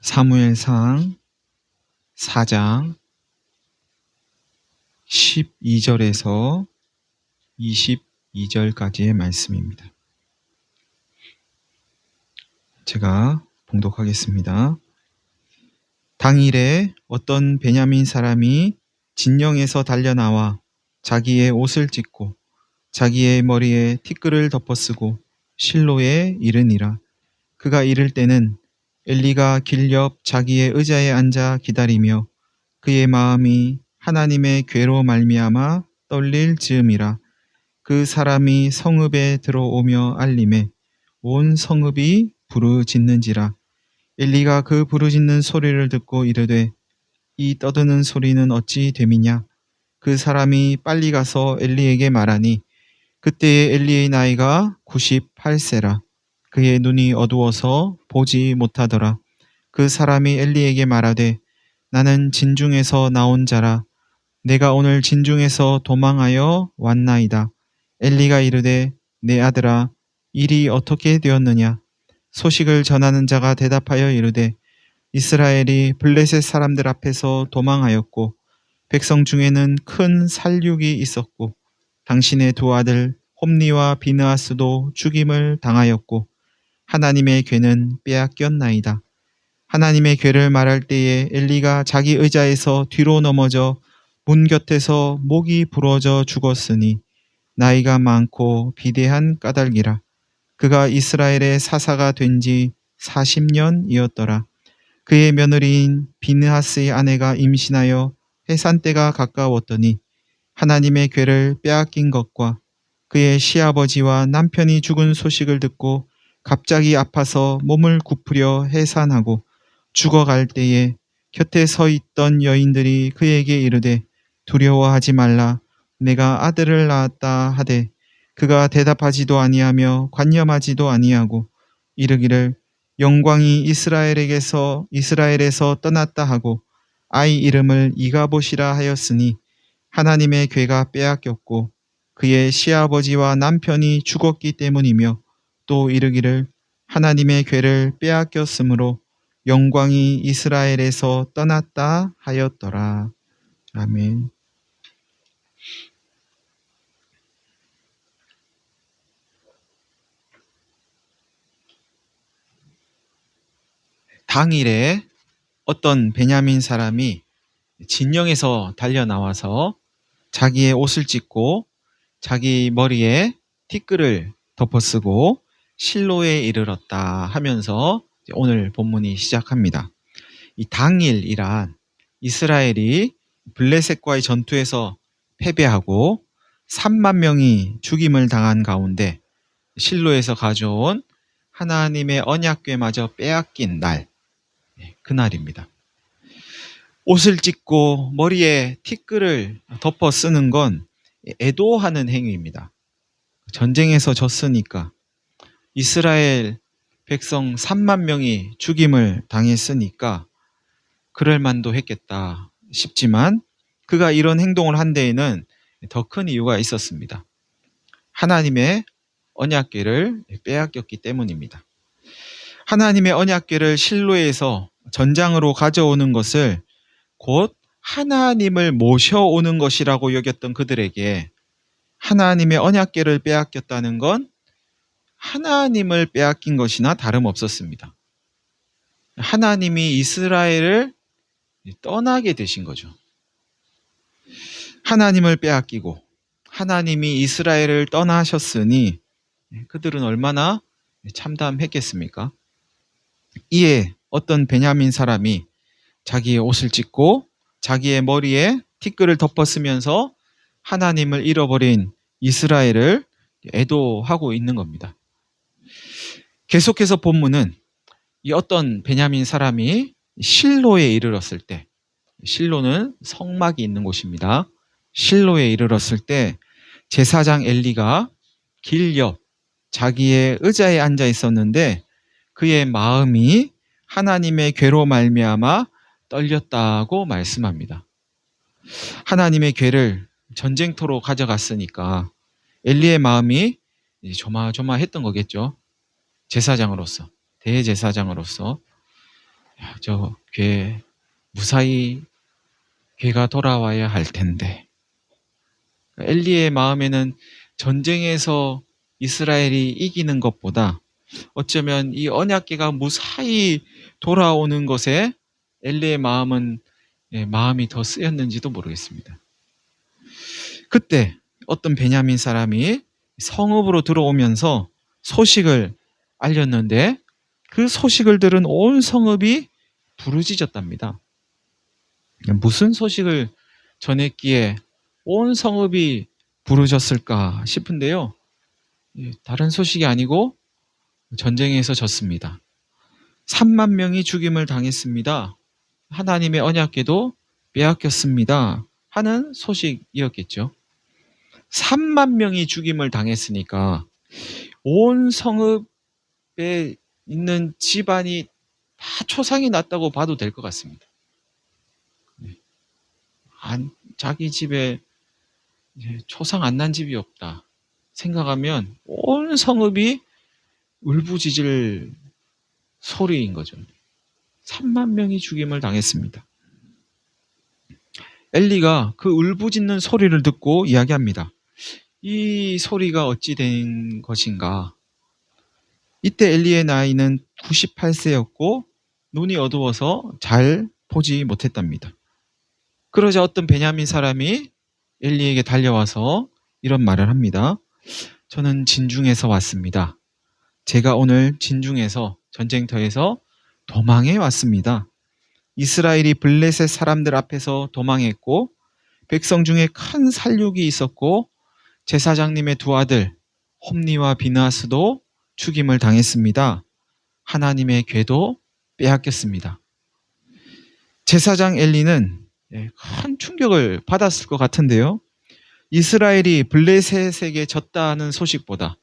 사무엘상 4장 12절에서 22절까지의 말씀입니다. 제가 봉독하겠습니다. 당일에 어떤 베냐민 사람이 진영에서 달려나와 자기의 옷을 찢고 자기의 머리에 티끌을 덮어쓰고 실로에 이르니라. 그가 이를 때는 엘리가 길 옆 자기의 의자에 앉아 기다리며 그의 마음이 하나님의 괴로 말미암아 떨릴 즈음이라. 그 사람이 성읍에 들어오며 알림에 온 성읍이 부르짖는지라. 엘리가 그 부르짖는 소리를 듣고 이르되 이 떠드는 소리는 어찌 됨이냐. 그 사람이 빨리 가서 엘리에게 말하니 그때의 엘리의 나이가 98세라. 그의 눈이 어두워서 보지 못하더라. 그 사람이 엘리에게 말하되 나는 진중에서 나온 자라. 내가 오늘 진중에서 도망하여 왔나이다. 엘리가 이르되 내 아들아 일이 어떻게 되었느냐. 소식을 전하는 자가 대답하여 이르되 이스라엘이 블레셋 사람들 앞에서 도망하였고 백성 중에는 큰 살육이 있었고 당신의 두 아들 홈니와 비느하스도 죽임을 당하였고 하나님의 괴는 빼앗겼나이다. 하나님의 괴를 말할 때에 엘리가 자기 의자에서 뒤로 넘어져 문 곁에서 목이 부러져 죽었으니 나이가 많고 비대한 까닭이라. 그가 이스라엘의 사사가 된 지 40년이었더라. 그의 며느리인 비느하스의 아내가 임신하여 해산 때가 가까웠더니 하나님의 괴를 빼앗긴 것과 그의 시아버지와 남편이 죽은 소식을 듣고 갑자기 아파서 몸을 굽으려 해산하고 죽어갈 때에 곁에 서 있던 여인들이 그에게 이르되 두려워하지 말라. 내가 아들을 낳았다 하되 그가 대답하지도 아니하며 관념하지도 아니하고 이르기를 영광이 이스라엘에서 떠났다 하고 아이 이름을 이가봇이라 하였으니 하나님의 괴가 빼앗겼고 그의 시아버지와 남편이 죽었기 때문이며 또 이르기를 하나님의 괴를 빼앗겼으므로 영광이 이스라엘에서 떠났다 하였더라. 아멘. 당일에 어떤 베냐민 사람이 진영에서 달려나와서 자기의 옷을 찢고 자기 머리에 티끌을 덮어쓰고 실로에 이르렀다 하면서 오늘 본문이 시작합니다. 이 당일이란 이스라엘이 블레셋과의 전투에서 패배하고 3만 명이 죽임을 당한 가운데 실로에서 가져온 하나님의 언약궤마저 빼앗긴 날, 그날입니다. 옷을 찢고 머리에 티끌을 덮어 쓰는 건 애도하는 행위입니다. 전쟁에서 졌으니까 이스라엘 백성 3만 명이 죽임을 당했으니까 그럴 만도 했겠다 싶지만 그가 이런 행동을 한 데에는 더 큰 이유가 있었습니다. 하나님의 언약궤를 빼앗겼기 때문입니다. 하나님의 언약궤를 실로에서 전장으로 가져오는 것을 곧 하나님을 모셔오는 것이라고 여겼던 그들에게 하나님의 언약궤를 빼앗겼다는 건 하나님을 빼앗긴 것이나 다름없었습니다. 하나님이 이스라엘을 떠나게 되신 거죠. 하나님을 빼앗기고 하나님이 이스라엘을 떠나셨으니 그들은 얼마나 참담했겠습니까? 이에 어떤 베냐민 사람이 자기의 옷을 찢고 자기의 머리에 티끌을 덮어쓰면서 하나님을 잃어버린 이스라엘을 애도하고 있는 겁니다. 계속해서 본문은 이 어떤 베냐민 사람이 실로에 이르렀을 때, 실로는 성막이 있는 곳입니다. 실로에 이르렀을 때 제사장 엘리가 길 옆 자기의 의자에 앉아 있었는데 그의 마음이 하나님의 괴로 말미암아 떨렸다고 말씀합니다. 하나님의 괴를 전쟁터로 가져갔으니까 엘리의 마음이 조마조마했던 거겠죠. 제사장으로서, 대제사장으로서 저 괴 무사히 괴가 돌아와야 할 텐데. 엘리의 마음에는 전쟁에서 이스라엘이 이기는 것보다 어쩌면 이 언약궤가 무사히 돌아오는 것에 엘리의 마음이 더 쓰였는지도 모르겠습니다. 그때 어떤 베냐민 사람이 성읍으로 들어오면서 소식을 알렸는데 그 소식을 들은 온 성읍이 부르짖었답니다. 무슨 소식을 전했기에 온 성읍이 부르짖었을까 싶은데요. 다른 소식이 아니고 전쟁에서 졌습니다. 3만 명이 죽임을 당했습니다. 하나님의 언약궤도 빼앗겼습니다. 하는 소식이었겠죠. 3만 명이 죽임을 당했으니까 온 성읍에 있는 집안이 다 초상이 났다고 봐도 될 것 같습니다. 자기 집에 초상 안 난 집이 없다 생각하면 온 성읍이 울부짖을 소리인 거죠. 3만 명이 죽임을 당했습니다. 엘리가 그 울부짖는 소리를 듣고 이야기합니다. 이 소리가 어찌 된 것인가? 이때 엘리의 나이는 98세였고 눈이 어두워서 잘 보지 못했답니다. 그러자 어떤 베냐민 사람이 엘리에게 달려와서 이런 말을 합니다. 저는 진중에서 왔습니다. 제가 오늘 진중에서 전쟁터에서 도망해 왔습니다. 이스라엘이 블레셋 사람들 앞에서 도망했고 백성 중에 큰 살육이 있었고 제사장님의 두 아들 홈니와 비나스도 죽임을 당했습니다. 하나님의 궤도 빼앗겼습니다. 제사장 엘리는 큰 충격을 받았을 것 같은데요. 이스라엘이 블레셋에게 졌다는 소식보다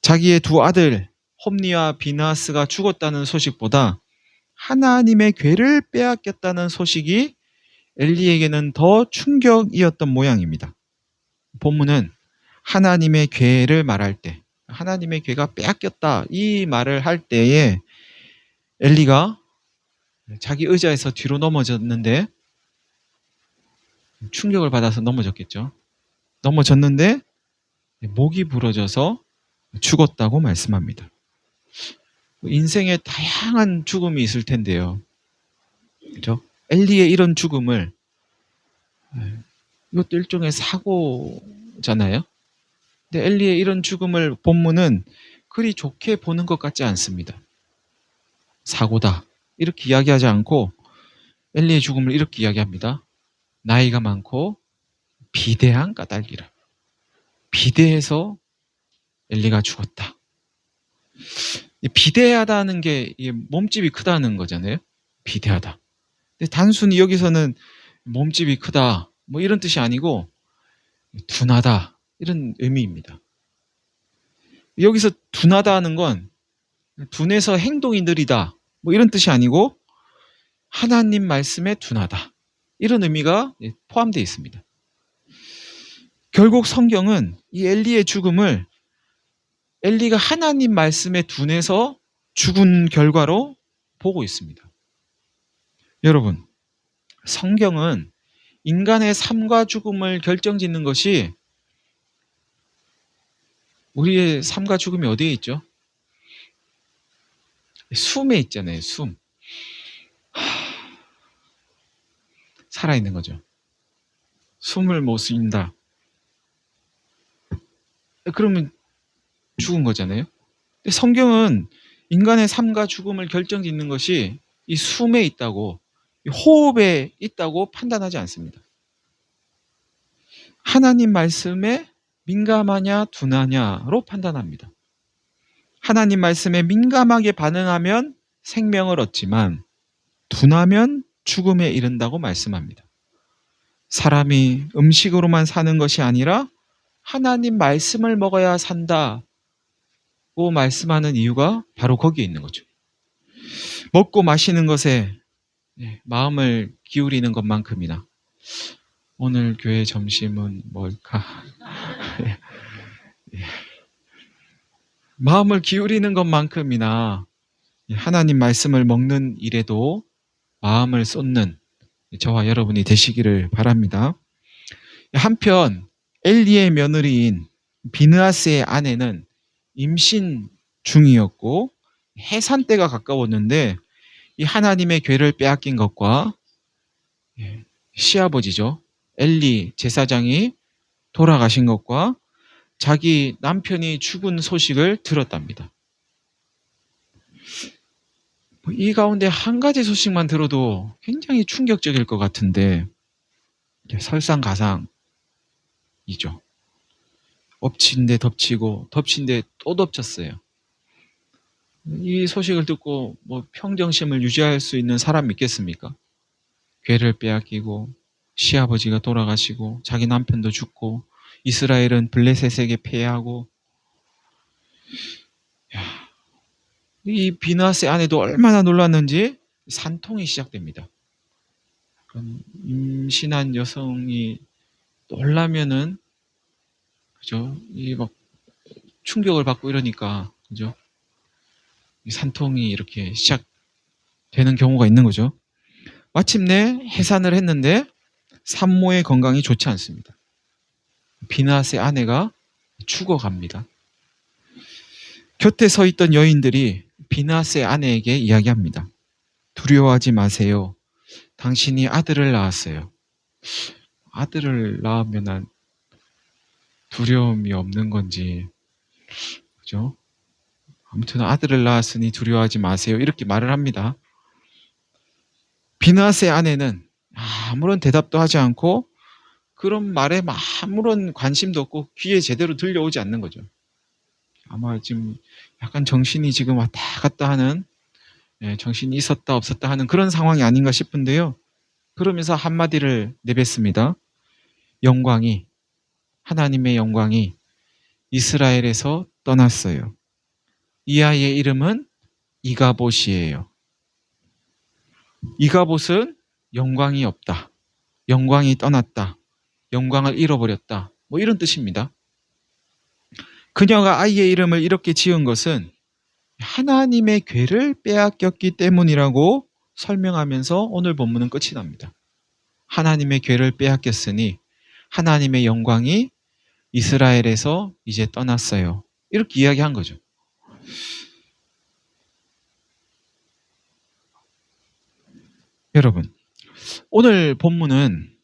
자기의 두 아들 홈니와 비나스가 죽었다는 소식보다 하나님의 궤를 빼앗겼다는 소식이 엘리에게는 더 충격이었던 모양입니다. 본문은 하나님의 궤를 말할 때, 하나님의 궤가 빼앗겼다 이 말을 할 때에 엘리가 자기 의자에서 뒤로 넘어졌는데 충격을 받아서 넘어졌겠죠. 넘어졌는데 목이 부러져서 죽었다고 말씀합니다. 인생에 다양한 죽음이 있을 텐데요. 그렇죠? 엘리의 이런 죽음을 이것도 일종의 사고잖아요. 근데 엘리의 이런 죽음을 본문은 그리 좋게 보는 것 같지 않습니다. 사고다 이렇게 이야기하지 않고 엘리의 죽음을 이렇게 이야기합니다. 나이가 많고 비대한 까닭이라. 비대해서 엘리가 죽었다. 비대하다는 게 몸집이 크다는 거잖아요. 비대하다. 근데 단순히 여기서는 몸집이 크다 뭐 이런 뜻이 아니고 둔하다 이런 의미입니다. 여기서 둔하다 하는 건 둔해서 행동이 느리다 뭐 이런 뜻이 아니고 하나님 말씀에 둔하다 이런 의미가 포함되어 있습니다. 결국 성경은 이 엘리의 죽음을 엘리가 하나님 말씀에 둔해서 죽은 결과로 보고 있습니다. 여러분, 성경은 인간의 삶과 죽음을 결정짓는 것이 우리의 삶과 죽음이 어디에 있죠? 숨에 있잖아요. 숨. 살아있는 거죠. 숨을 못 쉰다. 그러면 죽은 거잖아요. 근데 성경은 인간의 삶과 죽음을 결정짓는 것이 이 숨에 있다고, 이 호흡에 있다고 판단하지 않습니다. 하나님 말씀에 민감하냐 둔하냐로 판단합니다. 하나님 말씀에 민감하게 반응하면 생명을 얻지만 둔하면 죽음에 이른다고 말씀합니다. 사람이 음식으로만 사는 것이 아니라 하나님 말씀을 먹어야 산다고 말씀하는 이유가 바로 거기에 있는 거죠. 먹고 마시는 것에 마음을 기울이는 것만큼이나 오늘 교회 점심은 뭘까? 마음을 기울이는 것만큼이나 하나님 말씀을 먹는 일에도 마음을 쏟는 저와 여러분이 되시기를 바랍니다. 한편 엘리의 며느리인 비느하스의 아내는 임신 중이었고 해산 때가 가까웠는데 이 하나님의 궤를 빼앗긴 것과 시아버지죠. 엘리 제사장이 돌아가신 것과 자기 남편이 죽은 소식을 들었답니다. 이 가운데 한 가지 소식만 들어도 굉장히 충격적일 것 같은데 설상가상이죠. 엎친 데 덮치고 덮친 데 또 덮쳤어요. 이 소식을 듣고 뭐 평정심을 유지할 수 있는 사람 있겠습니까? 궤를 빼앗기고 시아버지가 돌아가시고 자기 남편도 죽고 이스라엘은 블레셋에게 패하고, 이 비느하스의 아내도 얼마나 놀랐는지 산통이 시작됩니다. 임신한 여성이 놀라면은 그죠? 이 막 충격을 받고 이러니까 그죠? 산통이 이렇게 시작되는 경우가 있는 거죠. 마침내 해산을 했는데 산모의 건강이 좋지 않습니다. 비느하스의 아내가 죽어갑니다. 곁에 서 있던 여인들이 비느하스의 아내에게 이야기합니다. 두려워하지 마세요. 당신이 아들을 낳았어요. 아들을 낳으면 두려움이 없는 건지, 그죠? 아무튼 아들을 낳았으니 두려워하지 마세요. 이렇게 말을 합니다. 비느하스의 아내는 아무런 대답도 하지 않고 그런 말에 아무런 관심도 없고 귀에 제대로 들려오지 않는 거죠. 아마 지금 약간 정신이 지금 왔다 갔다 하는, 정신이 있었다 없었다 하는 그런 상황이 아닌가 싶은데요. 그러면서 한마디를 내뱉습니다. 하나님의 영광이 이스라엘에서 떠났어요. 이 아이의 이름은 이가봇이에요. 이가봇은 영광이 없다, 영광이 떠났다, 영광을 잃어버렸다, 뭐 이런 뜻입니다. 그녀가 아이의 이름을 이렇게 지은 것은 하나님의 궤를 빼앗겼기 때문이라고 설명하면서 오늘 본문은 끝이 납니다. 하나님의 궤를 빼앗겼으니 하나님의 영광이 이스라엘에서 이제 떠났어요. 이렇게 이야기한 거죠. 여러분, 오늘 본문은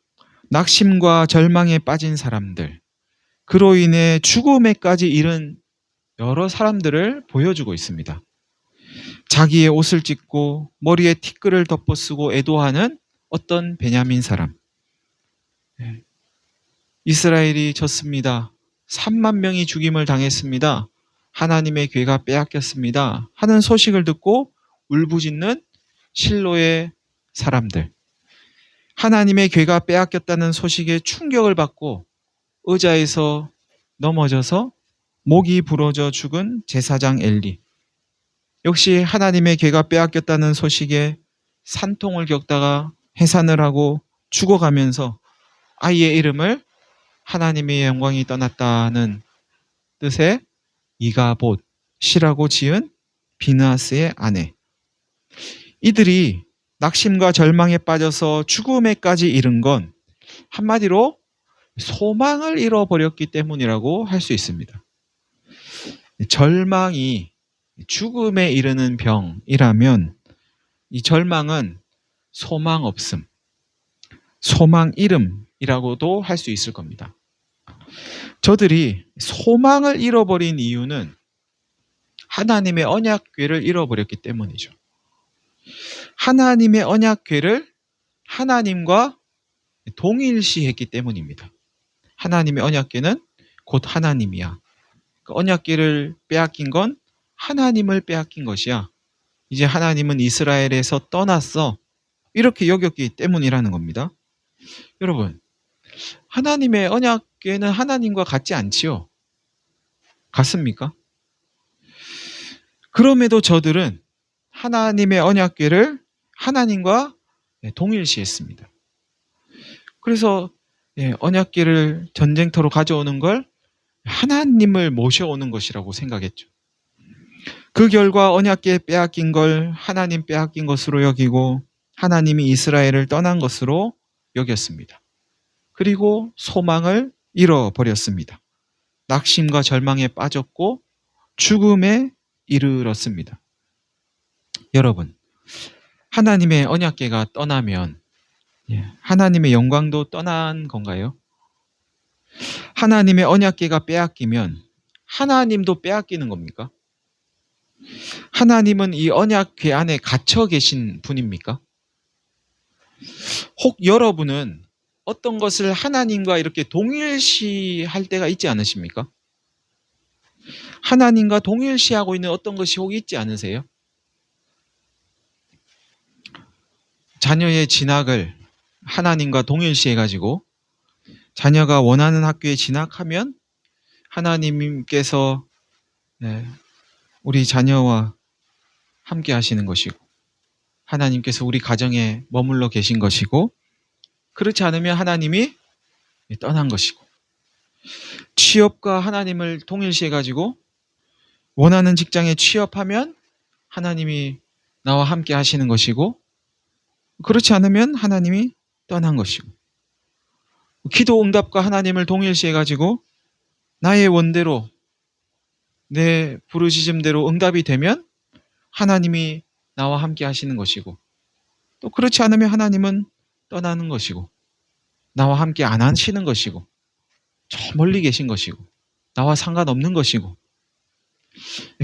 낙심과 절망에 빠진 사람들, 그로 인해 죽음에까지 이른 여러 사람들을 보여주고 있습니다. 자기의 옷을 찢고 머리에 티끌을 덮어쓰고 애도하는 어떤 베냐민 사람. 이스라엘이 졌습니다. 3만 명이 죽임을 당했습니다. 하나님의 궤가 빼앗겼습니다. 하는 소식을 듣고 울부짖는 실로의 사람들. 하나님의 궤가 빼앗겼다는 소식에 충격을 받고 의자에서 넘어져서 목이 부러져 죽은 제사장 엘리. 역시 하나님의 궤가 빼앗겼다는 소식에 산통을 겪다가 해산을 하고 죽어가면서 아이의 이름을 하나님의 영광이 떠났다는 뜻의 이가봇이라고 지은 비느하스의 아내. 이들이 낙심과 절망에 빠져서 죽음에까지 이른 건 한마디로 소망을 잃어버렸기 때문이라고 할 수 있습니다. 절망이 죽음에 이르는 병이라면 이 절망은 소망 없음, 소망 잃음이라고도 할 수 있을 겁니다. 저들이 소망을 잃어버린 이유는 하나님의 언약궤를 잃어버렸기 때문이죠. 하나님의 언약궤를 하나님과 동일시했기 때문입니다. 하나님의 언약궤는 곧 하나님이야. 그 언약궤를 빼앗긴 건 하나님을 빼앗긴 것이야. 이제 하나님은 이스라엘에서 떠났어. 이렇게 여겼기 때문이라는 겁니다. 여러분, 하나님의 언약궤는 하나님과 같지 않지요? 같습니까? 그럼에도 저들은 하나님의 언약궤를 하나님과 동일시했습니다. 그래서 언약궤를 전쟁터로 가져오는 걸 하나님을 모셔오는 것이라고 생각했죠. 그 결과 언약궤 빼앗긴 걸 하나님 빼앗긴 것으로 여기고 하나님이 이스라엘을 떠난 것으로 여겼습니다. 그리고 소망을 잃어버렸습니다. 낙심과 절망에 빠졌고 죽음에 이르렀습니다. 여러분, 하나님의 언약궤가 떠나면 하나님의 영광도 떠난 건가요? 하나님의 언약궤가 빼앗기면 하나님도 빼앗기는 겁니까? 하나님은 이 언약궤 안에 갇혀 계신 분입니까? 혹 여러분은 어떤 것을 하나님과 이렇게 동일시할 때가 있지 않으십니까? 하나님과 동일시하고 있는 어떤 것이 혹 있지 않으세요? 자녀의 진학을 하나님과 동일시해가지고 자녀가 원하는 학교에 진학하면 하나님께서 우리 자녀와 함께 하시는 것이고 하나님께서 우리 가정에 머물러 계신 것이고 그렇지 않으면 하나님이 떠난 것이고 취업과 하나님을 동일시해가지고 원하는 직장에 취업하면 하나님이 나와 함께 하시는 것이고 그렇지 않으면 하나님이 떠난 것이고 기도 응답과 하나님을 동일시해가지고 나의 원대로 내 부르짖음대로 응답이 되면 하나님이 나와 함께 하시는 것이고 또 그렇지 않으면 하나님은 떠나는 것이고 나와 함께 안 하시는 것이고 저 멀리 계신 것이고 나와 상관없는 것이고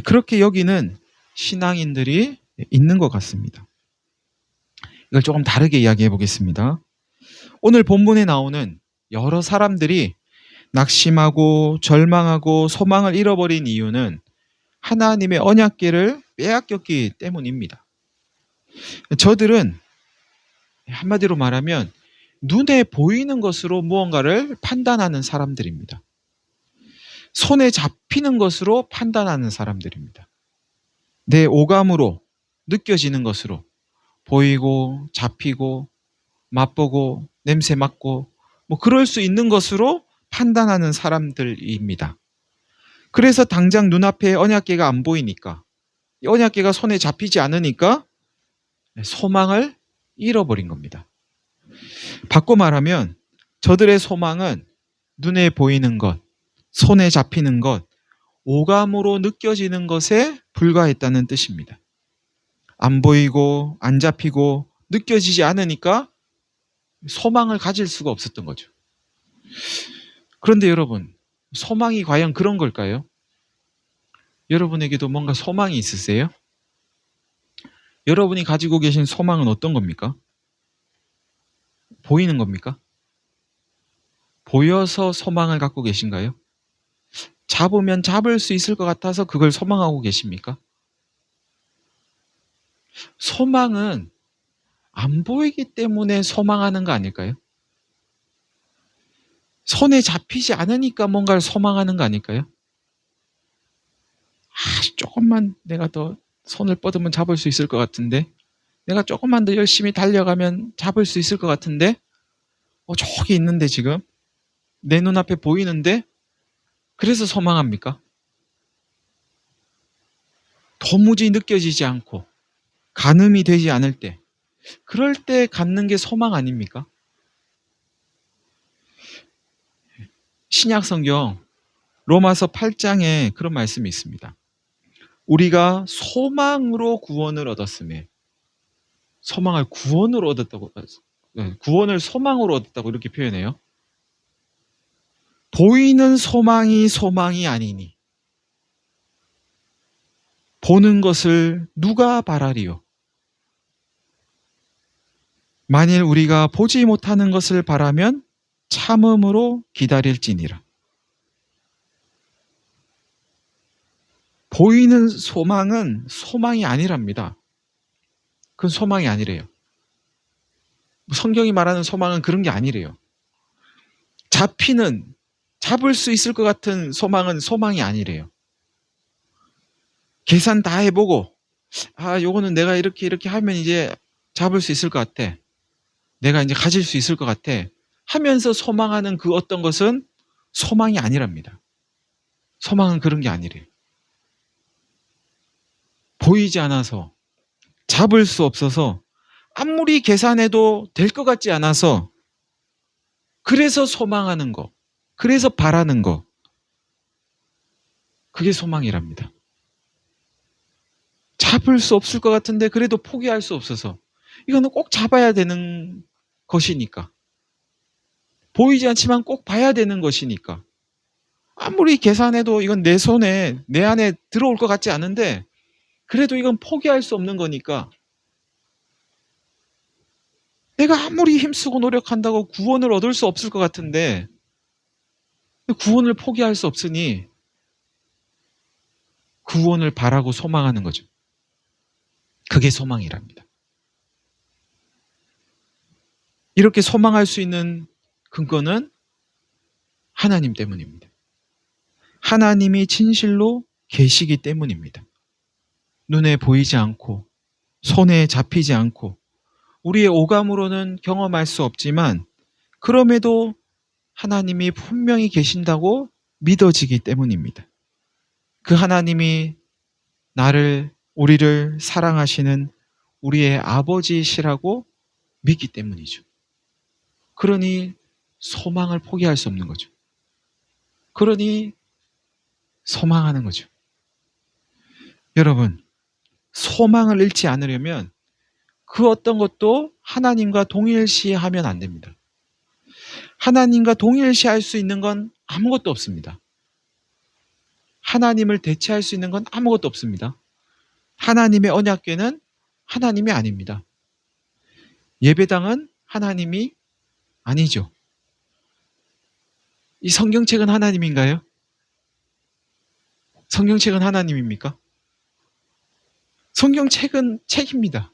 그렇게 여기는 신앙인들이 있는 것 같습니다. 이걸 조금 다르게 이야기해 보겠습니다. 오늘 본문에 나오는 여러 사람들이 낙심하고 절망하고 소망을 잃어버린 이유는 하나님의 언약궤를 빼앗겼기 때문입니다. 저들은 한마디로 말하면 눈에 보이는 것으로 무언가를 판단하는 사람들입니다. 손에 잡히는 것으로 판단하는 사람들입니다. 내 오감으로 느껴지는 것으로 보이고 잡히고 맛보고 냄새 맡고 뭐 그럴 수 있는 것으로 판단하는 사람들입니다. 그래서 당장 눈앞에 언약궤가 안 보이니까 이 언약궤가 손에 잡히지 않으니까 소망을 잃어버린 겁니다. 바꿔 말하면 저들의 소망은 눈에 보이는 것, 손에 잡히는 것, 오감으로 느껴지는 것에 불과했다는 뜻입니다. 안 보이고 안 잡히고 느껴지지 않으니까 소망을 가질 수가 없었던 거죠. 그런데 여러분, 소망이 과연 그런 걸까요? 여러분에게도 뭔가 소망이 있으세요? 여러분이 가지고 계신 소망은 어떤 겁니까? 보이는 겁니까? 보여서 소망을 갖고 계신가요? 잡으면 잡을 수 있을 것 같아서 그걸 소망하고 계십니까? 소망은 안 보이기 때문에 소망하는 거 아닐까요? 손에 잡히지 않으니까 뭔가를 소망하는 거 아닐까요? 조금만 내가 더 손을 뻗으면 잡을 수 있을 것 같은데 내가 조금만 더 열심히 달려가면 잡을 수 있을 것 같은데 저기 있는데 지금 내 눈앞에 보이는데 그래서 소망합니까? 도무지 느껴지지 않고 가늠이 되지 않을 때 그럴 때 갖는 게 소망 아닙니까? 신약 성경 로마서 8장에 그런 말씀이 있습니다. 우리가 소망으로 구원을 얻었음에 소망을 구원으로 얻었다고 구원을 소망으로 얻었다고 이렇게 표현해요. 보이는 소망이 아니니 보는 것을 누가 바라리요? 만일 우리가 보지 못하는 것을 바라면 참음으로 기다릴지니라. 보이는 소망은 소망이 아니랍니다. 그건 소망이 아니래요. 성경이 말하는 소망은 그런 게 아니래요. 잡을 수 있을 것 같은 소망은 소망이 아니래요. 계산 다 해보고 요거는 내가 이렇게 하면 이제 잡을 수 있을 것 같아. 내가 이제 가질 수 있을 것 같아. 하면서 소망하는 그 어떤 것은 소망이 아니랍니다. 소망은 그런 게 아니래요. 보이지 않아서, 잡을 수 없어서, 아무리 계산해도 될 것 같지 않아서, 그래서 소망하는 거, 그래서 바라는 거, 그게 소망이랍니다. 잡을 수 없을 것 같은데 그래도 포기할 수 없어서, 이거는 꼭 잡아야 되는 것이니까, 보이지 않지만 꼭 봐야 되는 것이니까, 아무리 계산해도 이건 내 손에, 내 안에 들어올 것 같지 않은데 그래도 이건 포기할 수 없는 거니까, 내가 아무리 힘쓰고 노력한다고 구원을 얻을 수 없을 것 같은데 구원을 포기할 수 없으니 구원을 바라고 소망하는 거죠. 그게 소망이랍니다. 이렇게 소망할 수 있는 근거는 하나님 때문입니다. 하나님이 진실로 계시기 때문입니다. 눈에 보이지 않고 손에 잡히지 않고 우리의 오감으로는 경험할 수 없지만 그럼에도 하나님이 분명히 계신다고 믿어지기 때문입니다. 그 하나님이 우리를 사랑하시는 우리의 아버지시라고 믿기 때문이죠. 그러니 소망을 포기할 수 없는 거죠. 그러니 소망하는 거죠. 여러분, 소망을 잃지 않으려면 그 어떤 것도 하나님과 동일시하면 안 됩니다. 하나님과 동일시할 수 있는 건 아무것도 없습니다. 하나님을 대체할 수 있는 건 아무것도 없습니다. 하나님의 언약궤는 하나님이 아닙니다. 예배당은 하나님이 아니죠. 이 성경책은 하나님인가요? 성경책은 하나님입니까? 성경책은 책입니다.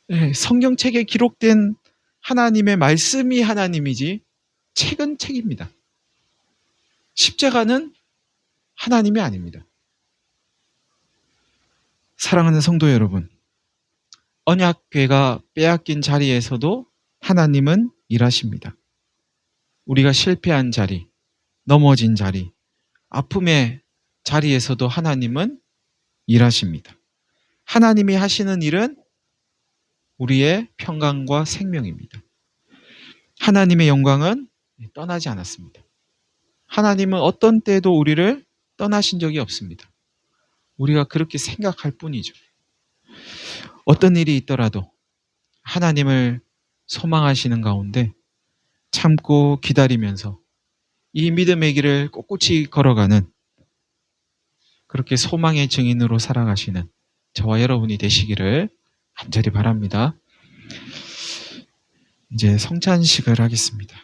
네, 성경책에 기록된 하나님의 말씀이 하나님이지 책은 책입니다. 십자가는 하나님이 아닙니다. 사랑하는 성도 여러분, 언약궤가 빼앗긴 자리에서도 하나님은 일하십니다. 우리가 실패한 자리, 넘어진 자리, 아픔의 자리에서도 하나님은 일하십니다. 하나님이 하시는 일은 우리의 평강과 생명입니다. 하나님의 영광은 떠나지 않았습니다. 하나님은 어떤 때도 우리를 떠나신 적이 없습니다. 우리가 그렇게 생각할 뿐이죠. 어떤 일이 있더라도 하나님을 소망하시는 가운데 참고 기다리면서 이 믿음의 길을 꼿꼿이 걸어가는, 그렇게 소망의 증인으로 살아가시는 저와 여러분이 되시기를 간절히 바랍니다. 이제 성찬식을 하겠습니다.